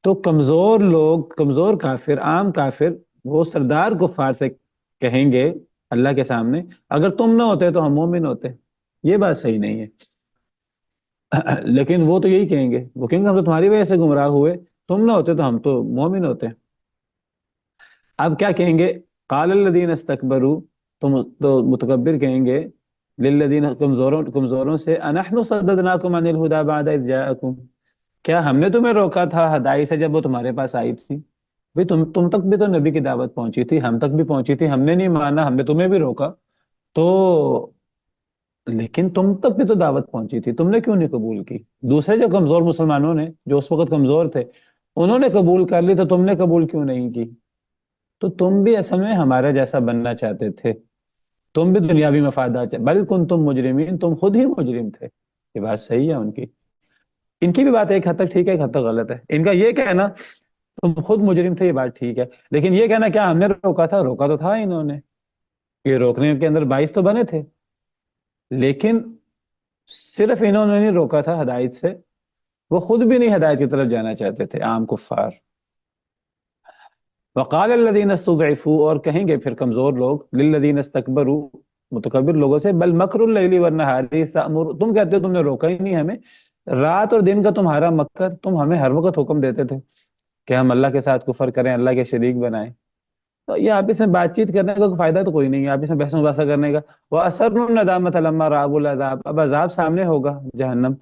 تو کمزور لوگ، کمزور کافر، عام کافر وہ سردار کفار سے کہیں گے اللہ کے سامنے اگر تم نہ ہوتے تو ہم مومن ہوتے. یہ بات صحیح نہیں ہے. لیکن وہ تو یہی کہیں گے، وہ کہیں گے ہم تو تمہاری وجہ سے گمراہ ہوئے، تم نہ ہوتے تو ہم تو مومن ہوتے. اب کیا کہیں گے؟ قال الذین استکبروا، تو متکبر کہیں گے للذین، کمزوروں سے انحن صددناکم عن الہدی بعد اذ جاءکم، کیا ہم نے تمہیں روکا تھا ہدایت سے جب وہ تمہارے پاس آئی تھی؟ بھئی تم تک بھی تو نبی کی دعوت پہنچی تھی، ہم تک بھی پہنچی تھی، ہم نے نہیں مانا، ہم نے تمہیں بھی روکا تو، لیکن تم تک بھی تو دعوت پہنچی تھی، تم نے کیوں نہیں قبول کی؟ دوسرے جو کمزور مسلمانوں نے، جو اس وقت کمزور تھے، انہوں نے قبول کر لی تو تم نے قبول کیوں نہیں کی؟ تو تم بھی اصل میں ہمارے جیسا بننا چاہتے تھے، تم بھی دنیاوی مفادات بل کنتم مجرمین، تم خود ہی مجرم تھے. یہ بات صحیح ہے ان کی بھی بات ایک حد تک ٹھیک ہے، ایک حد تک غلط ہے. ان کا یہ کہنا تم خود مجرم تھے یہ بات ٹھیک ہے، لیکن یہ کہنا کیا ہم نے روکا تھا؟ روکا تو تھا انہوں نے، یہ روکنے کے اندر باعث تو بنے تھے، لیکن صرف انہوں نے نہیں روکا تھا ہدایت سے، وہ خود بھی نہیں ہدایت کی طرف جانا چاہتے تھے، عام کفار. وقال الذین استضعفوا، اور کہیں گے پھر کمزور لوگ للذین استکبروا متکبر لوگوں سے بل مکر اللیل والنہار تم کہتے ہو تم نے روکا ہی نہیں ہمیں، رات اور دن کا تمہارا مکر، تم ہمیں ہر وقت حکم دیتے تھے کہ ہم اللہ کے ساتھ کفر کریں، اللہ کے شریک بنائیں. تو یہ آپس میں بات چیت کرنے کا کوئی فائدہ تو کوئی نہیں ہے، آپس میں بحث مباحثہ کرنے کا. وَأَسَرُّوا النَّدَامَةَ لَمَّا رَأَوُا الْعَذَابَ، اب عذاب سامنے ہوگا جہنم،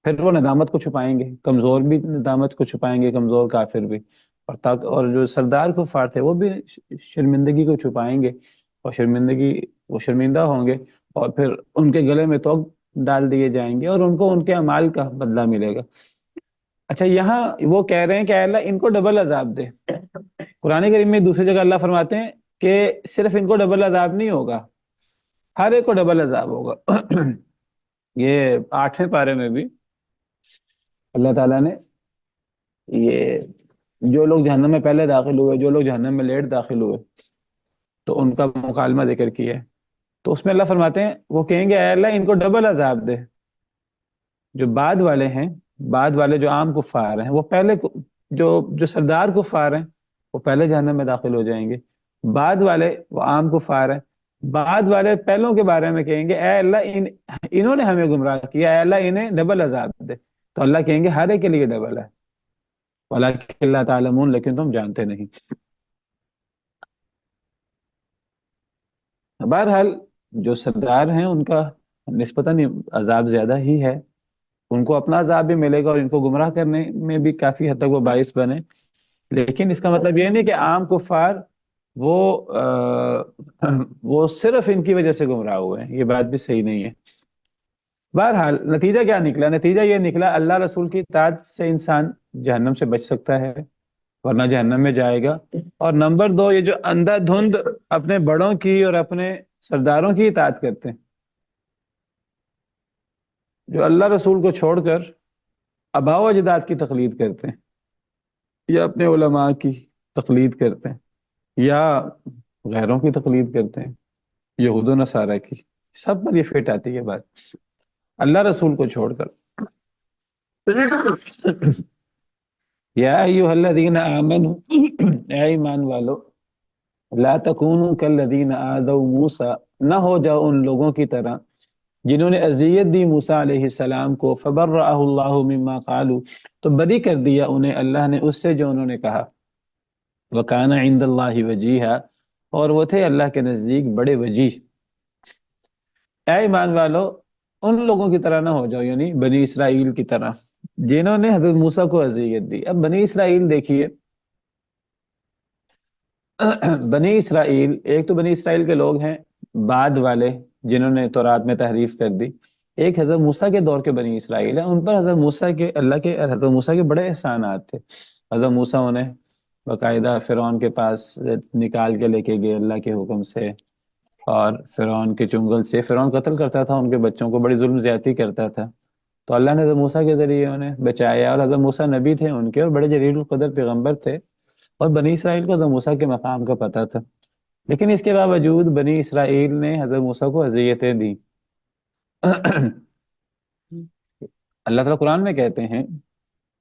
پھر وہ ندامت کو چھپائیں گے، کمزور بھی ندامت کو چھپائیں گے، کمزور کافر بھی، اور جو سردار کفار تھے وہ بھی شرمندگی کو چھپائیں گے، اور وہ شرمندہ ہوں گے، اور پھر ان کے گلے میں توق ڈال دیے جائیں گے اور ان کو ان کے اعمال کا بدلہ ملے گا. اچھا یہاں وہ کہہ رہے ہیں کہ اے اللہ ان کو ڈبل عذاب دے. قرآن کریم میں دوسری جگہ اللہ فرماتے ہیں کہ صرف ان کو ڈبل عذاب نہیں ہوگا، ہر ایک کو ڈبل عذاب ہوگا. یہ 8ویں پارے میں بھی اللہ تعالیٰ نے یہ جو لوگ جہنم میں پہلے داخل ہوئے، جو لوگ جہنم میں لیٹ داخل ہوئے، تو ان کا مکالمہ ذکر کیا ہے. تو اس میں اللہ فرماتے ہیں وہ کہیں گے اے اللہ ان کو ڈبل عذاب دے. جو بعد والے ہیں، بعد والے جو عام کفار ہیں، وہ جو سردار کفار ہیں وہ پہلے جہنم میں داخل ہو جائیں گے، بعد والے وہ عام کفار ہیں، بعد والے پہلوں کے بارے میں کہیں گے اے اللہ انہوں نے ہمیں گمراہ کیا، اے اللہ انہیں ڈبل عذاب دے، تو اللہ کہیں گے ہر ایک کے لیے ڈبل ہے، وَلَٰكِنَّ لَا تَعْلَمُونَ، لیکن تم جانتے نہیں۔ بہرحال جو سردار ہیں ان کا نسبتاً عذاب زیادہ ہی ہے، ان کو اپنا عذاب بھی ملے گا اور ان کو گمراہ کرنے میں بھی کافی حد تک وہ باعث بنے، لیکن اس کا مطلب یہ نہیں کہ عام کفار وہ وہ صرف ان کی وجہ سے گمراہ ہوئے ہیں، یہ بات بھی صحیح نہیں ہے۔ بہرحال نتیجہ کیا نکلا؟ نتیجہ یہ نکلا اللہ رسول کی اطاعت سے انسان جہنم سے بچ سکتا ہے ورنہ جہنم میں جائے گا، اور نمبر دو یہ جو اندھا دھند اپنے بڑوں کی اور اپنے سرداروں کی اطاعت کرتے ہیں، جو اللہ رسول کو چھوڑ کر آباء و اجداد کی تقلید کرتے ہیں یا اپنے علماء کی تقلید کرتے ہیں یا غیروں کی تقلید کرتے ہیں، یہود و نصارہ کی، سب پر یہ فٹ آتی ہے بات، اللہ رسول کو چھوڑ کر۔ یا ایھا الذین آمنوا، اے ایمان والو، لا تکونوا کالذین آذوا موسیٰ، نہ ہو جاؤ ان لوگوں کی طرح جنہوں نے اذیت دی موسیٰ علیہ السلام کو، فبرأہ اللہ مما قالوا، تو بری کر دیا انہیں اللہ نے اس سے جو انہوں نے کہا، وکان عند اللہ وجیہا، اور وہ تھے اللہ کے نزدیک بڑے وجیح۔ اے ایمان والو ان لوگوں کی طرح نہ ہو جاؤ، یعنی بنی اسرائیل کی طرح جنہوں نے حضرت موسیٰ کو اذیت دی۔ اب بنی اسرائیل دیکھیے، بنی اسرائیل ایک تو بنی اسرائیل کے لوگ ہیں بعد والے جنہوں نے تورات میں تحریف کر دی، ایک حضرت موسیٰ کے دور کے بنی اسرائیل ہیں، ان پر حضرت موسیٰ کے حضرت موسیٰ کے بڑے احسانات تھے۔ حضرت موسیٰ انہیں باقاعدہ فرعون کے پاس نکال کے لے کے گئے اللہ کے حکم سے، اور فرعون کے چنگل سے، فرعون قتل کرتا تھا ان کے بچوں کو، بڑی ظلم زیادتی کرتا تھا، تو اللہ نے حضرت موسیٰ کے ذریعے انہیں بچایا، اور حضرت موسیٰ نبی تھے ان کے اور بڑے جلیل القدر پیغمبر تھے، اور بنی اسرائیل کو حضرت موسیٰ کے مقام کا پتہ تھا، لیکن اس کے باوجود بنی اسرائیل نے حضرت موسیٰ کو اذیتیں دی۔ اللہ تعالیٰ قرآن میں کہتے ہیں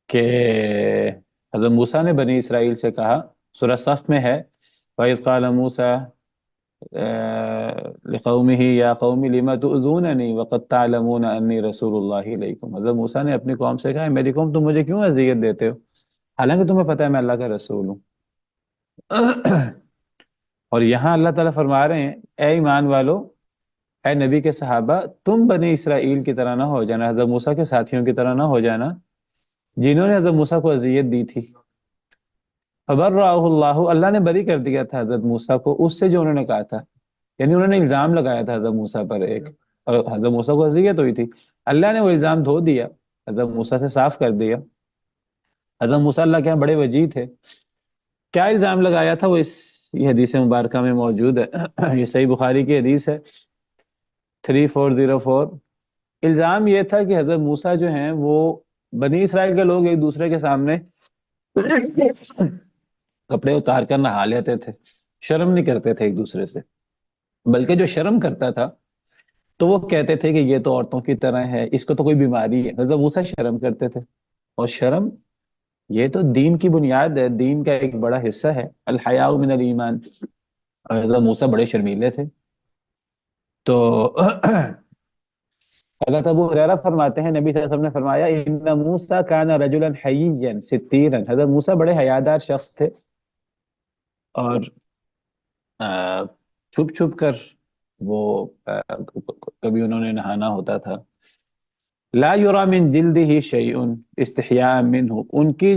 کہ حضرت موسیٰ نے بنی اسرائیل سے کہا، سورہ صف میں ہے، وَإِذْ قَالَ مُوسَىٰ لِقَوْمِهِ يَا قَوْمِ لِمَ تُؤْذُونَنِي وَقَدْ تَعْلَمُونَ أَنِّي رَسُولُ اللَّهِ إِلَيْكُمْ۔ حضرت موسیٰ نے اپنی قوم سے کہا، میری قوم تم مجھے کیوں اذیت دیتے ہو حالانکہ تمہیں پتہ ہے میں اللہ کا رسول ہوں۔ اور یہاں اللہ تعالیٰ فرما رہے ہیں اے ایمان والو، اے نبی کے صحابہ، تم بنی اسرائیل کی طرح نہ ہو جانا، حضرت موسیٰ کے ساتھیوں کی طرح نہ ہو جانا جنہوں نے حضرت موسیٰ کو اذیت دی تھی۔ فبرأہ اللہ، اللہ نے بری کر دیا تھا حضرت موسیٰ کو اس سے جو انہوں نے کہا تھا، یعنی انہوں نے الزام لگایا تھا حضرت موسیٰ پر ایک، اور حضرت موسیٰ کو اذیت ہوئی تھی، اللہ نے وہ الزام دھو دیا، حضرت موسیٰ سے صاف کر دیا۔ حضرت موسیٰ اللہ کے یہاں بڑے وجیح تھے، کیا الزام لگایا تھا وہ یہ حدیث مبارکہ میں موجود ہے، یہ صحیح بخاری کی حدیث ہے 3404۔ الزام یہ تھا کہ حضرت موسیٰ جو ہیں وہ بنی اسرائیل کے لوگ ایک دوسرے کے سامنے کپڑے اتار کر نہا لیتے تھے، شرم نہیں کرتے تھے ایک دوسرے سے، بلکہ جو شرم کرتا تھا تو وہ کہتے تھے کہ یہ تو عورتوں کی طرح ہے، اس کو تو کوئی بیماری ہے۔ حضرت موسیٰ شرم کرتے تھے، اور شرم یہ تو دین کی بنیاد ہے، دین کا ایک بڑا حصہ ہے، الحیاء من الایمان، اور حضرت موسیٰ بڑے شرمیلے تھے۔ تو حضرت ابو ہریرہ فرماتے ہیں نبی صلی اللہ علیہ وسلم نے فرمایا ان موسیٰ کان رجلا حییا ستیرا، حضرت موسیٰ بڑے حیادار شخص تھے، اور چھپ چھپ کر وہ کبھی انہوں نے نہانا ہوتا تھا۔ لا یری من جلدہ شیء استحیاء منہ، ان کی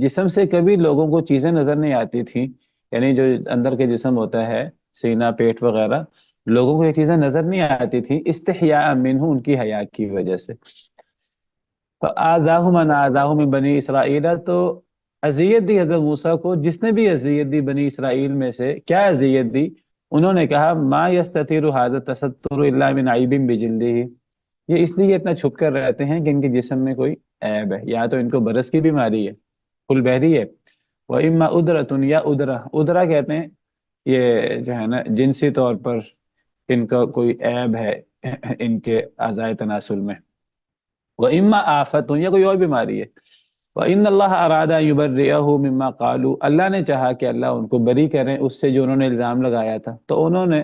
جسم سے کبھی لوگوں کو چیزیں نظر نہیں آتی تھیں، یعنی جو اندر کے جسم ہوتا ہے سینہ پیٹ وغیرہ، لوگوں کو یہ چیزیں نظر نہیں آتی تھیں استحیاء منہ، ان کی حیا کی وجہ سے۔ فآذاہ من آذاہ من بنی اسرائیل، تو اذیت دی حضرت موسیٰ کو جس نے بھی اذیت دی بنی اسرائیل میں سے۔ کیا اذیت دی؟ انہوں نے کہا ما یستتر ھذا التستر الا من عیب بجلدہ، یہ اس لیے اتنا چھپ کر رہتے ہیں کہ ان کے جسم میں کوئی عیب ہے، یا تو ان کو برس کی بیماری ہے، کھل بہری ہے، وَإِمَّا أُدْرَةٌ، یا ادرا کہتے ہیں یہ جو ہے نا جنسی طور پر ان کا کوئی عیب ہے ان کے اعضائے تناسل میں، وَإِمَّا آفَةٌ، یا کوئی اور بیماری ہے۔ وَإِنَّ اللَّهَ أَرَادَ أَن يُبَرِّئَهُ مِمَّا قَالُوا، اللہ نے چاہا کہ اللہ ان کو بری کریں اس سے جو انہوں نے الزام لگایا تھا. تو انہوں نے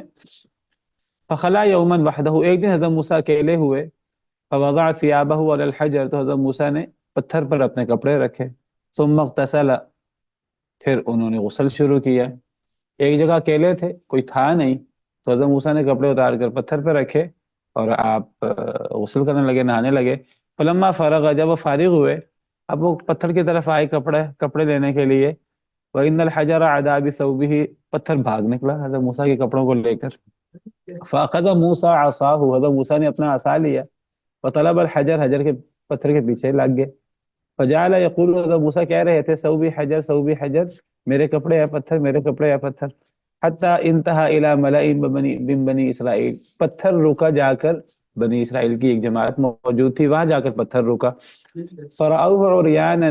فَخَلَا يَوْمًا وَحْدَهُ، ایک دن حضرت موسیٰ اکیلے ہوئے. فَوَضَعَ ثِيَابَهُ عَلَى الْحَجَرِ، تو حضرت موسیٰ نے پتھر پر اپنے کپڑے رکھے. ثُمَّ اغْتَسَلَ، پھر انہوں نے غسل شروع کیا. ایک جگہ اکیلے تھے، کوئی تھا نہیں، تو حضرت موسیٰ نے کپڑے اتار کر پتھر پہ رکھے اور آپ غسل کرنے لگے، نہانے لگے. فلما فرغ، جب وہ فارغ ہوئے، اب وہ پتھر کی طرف آئے کپڑے لینے کے لیے. وَإِنَّ الْحَجَرَ عَدَا بِثَوْبِهِ، پتھر بھاگ نکلا حضرت موسیٰ کے کپڑوں کو لے کر. فَأَخَذَ مُوسَىٰ عَصَاهُ، حضرت موسیٰ نے اپنا عصا لیا. وَطَلَبَ الْحَجَرَ، حجر کے پتھر کے پیچھے لگ گئے. فجعل يقول، حضرت موسیٰ کہہ رہے تھے ثوبی حجر ثوبی حجر، میرے کپڑے یا پتھر، میرے کپڑے یا پتھر. حتی انتہا الی ملئ من بنی اسرائیل، پتھر رکا جا کر بنی اسرائیل کی ایک جماعت موجود تھی، وہاں جا کر پتھر رکا. فرعوه عریانا،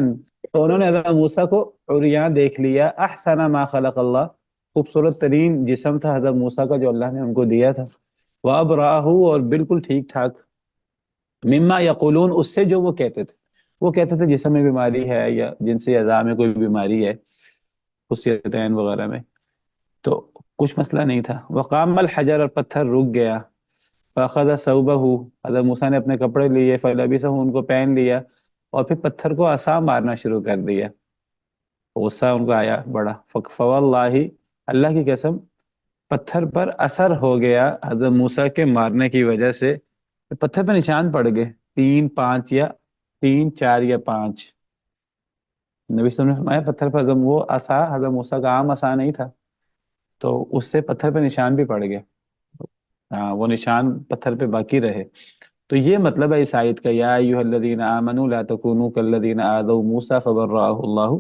تو انہوں نے حضرت موسیٰ کو عریان دیکھ لیا. احسن ما خلق اللہ، خوبصورت ترین جسم تھا حضرت موسیٰ کا جو اللہ نے ان کو دیا تھا. وابرأہ، اور بالکل ٹھیک ٹھاک. مما یقولون، اس سے جو وہ کہتے تھے. وہ کہتے تھے جسم میں بیماری ہے یا جنسی اعضاء میں کوئی بیماری ہے، خصیتین وغیرہ میں، تو کچھ مسئلہ نہیں تھا. وقام الحجر، اور پتھر رک گیا. فاخذ ثوبہ، حضرت موسیٰ نے اپنے کپڑے لیے. فلبسہ، ان کو پہن لیا، اور پھر پتھر کو عصا مارنا شروع کر دیا. غصہ ان کو آیا بڑا. فواللہ، اللہ کی قسم، پتھر پر اثر ہو گیا حضرت موسیٰ کے مارنے کی وجہ سے. پتھر پہ نشان پڑ گئے، 3 5 یا 3 4 یا 5. نبی صلی اللہ علیہ وسلم نے فرمایا پتھر پر وہ عصا حضرت موسیٰ کا عام عصا نہیں تھا، تو اس سے پتھر پہ نشان بھی پڑ گئے. ہاں، وہ نشان پتھر پہ باقی رہے. تو یہ مطلب ہے اس آیت کا، یا ایھا الذین آمنوا لا تکونوا کالذین آذوا موسیٰ فبرأہ اللہ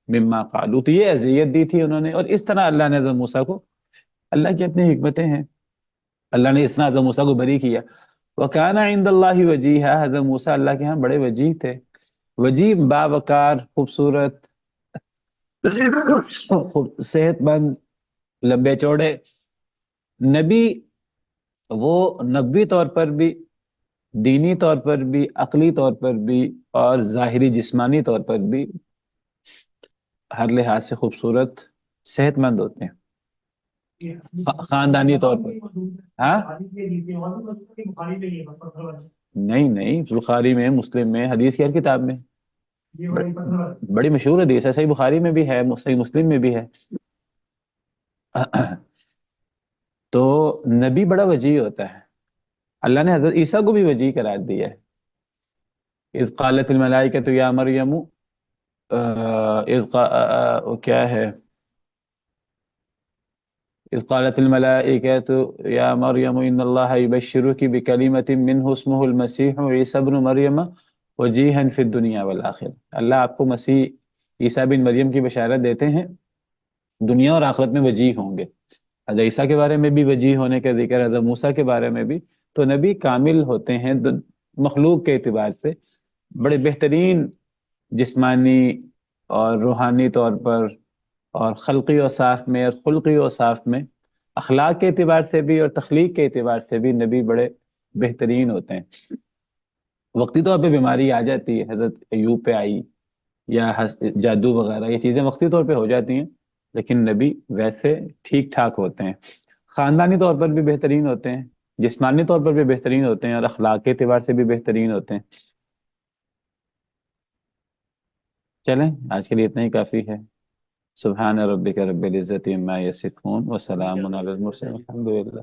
مما قالوا. تو یہ اذیت دی تھی انہوں نے، اور اس طرح اللہ نے حضرت موسیٰ کو، اللہ کی اپنی حکمتیں ہیں، اللہ نے اس طرح حضرت موسیٰ کو بری کیا. وَكَانَ عِنْدَ اللَّهِ وَجِيهًا، حضرت موسیٰ اللہ کے ہاں بڑے وجیح تھے. وجیح، باوقار، خوبصورت، صحت مند، لمبے چوڑے. نبی، وہ نبوی طور پر بھی، دینی طور پر بھی، عقلی طور پر بھی، اور ظاہری جسمانی طور پر بھی ہر لحاظ سے خوبصورت، صحت مند ہوتے ہیں، خاندانی طور پر. ہاں نہیں، بخاری میں، مسلم میں، حدیث کی ہر کتاب میں، بڑی مشہور حدیث ہے، صحیح بخاری میں بھی ہے، صحیح مسلم میں بھی ہے. تو نبی بڑا وجیح ہوتا ہے. اللہ نے حضرت عیسیٰ کو بھی وجیح قرار دیا ہے. اذ قالت الملائکۃ یا مریم، کیا ہے، اذ قالت الملائکۃ یا مریم ان اللہ یبشرک بکلمۃ منہ اسمہ المسیح عیسی ابن مریم وجیہا فی الدنیا والآخرہ. اللہ آپ کو مسیح عیسیٰ بن مریم کی بشارت دیتے ہیں، دنیا اور آخرت میں وجیح ہوں گے. حضرت عیسیٰ کے بارے میں بھی وجیح ہونے کا ذکر، حضرت موسیٰ کے بارے میں بھی. تو نبی کامل ہوتے ہیں مخلوق کے اعتبار سے، بڑے بہترین جسمانی اور روحانی طور پر، اور خلقی و صاف میں، اور خلقی و صاف میں، اخلاق کے اعتبار سے بھی اور تخلیق کے اعتبار سے بھی نبی بڑے بہترین ہوتے ہیں. وقتی طور پہ بیماری آ جاتی ہے، حضرت ایوب پہ آئی، یا جادو وغیرہ، یہ چیزیں وقتی طور پہ ہو جاتی ہیں، لیکن نبی ویسے ٹھیک ٹھاک ہوتے ہیں. خاندانی طور پر بھی بہترین ہوتے ہیں، جسمانی طور پر بھی بہترین ہوتے ہیں، اور اخلاق کے اعتبار سے بھی بہترین ہوتے ہیں. چلیں، آج کے لیے اتنا ہی کافی ہے. سبحان ربک رب العزت عما یصفون وسلام علی المرسلین، الحمد للہ.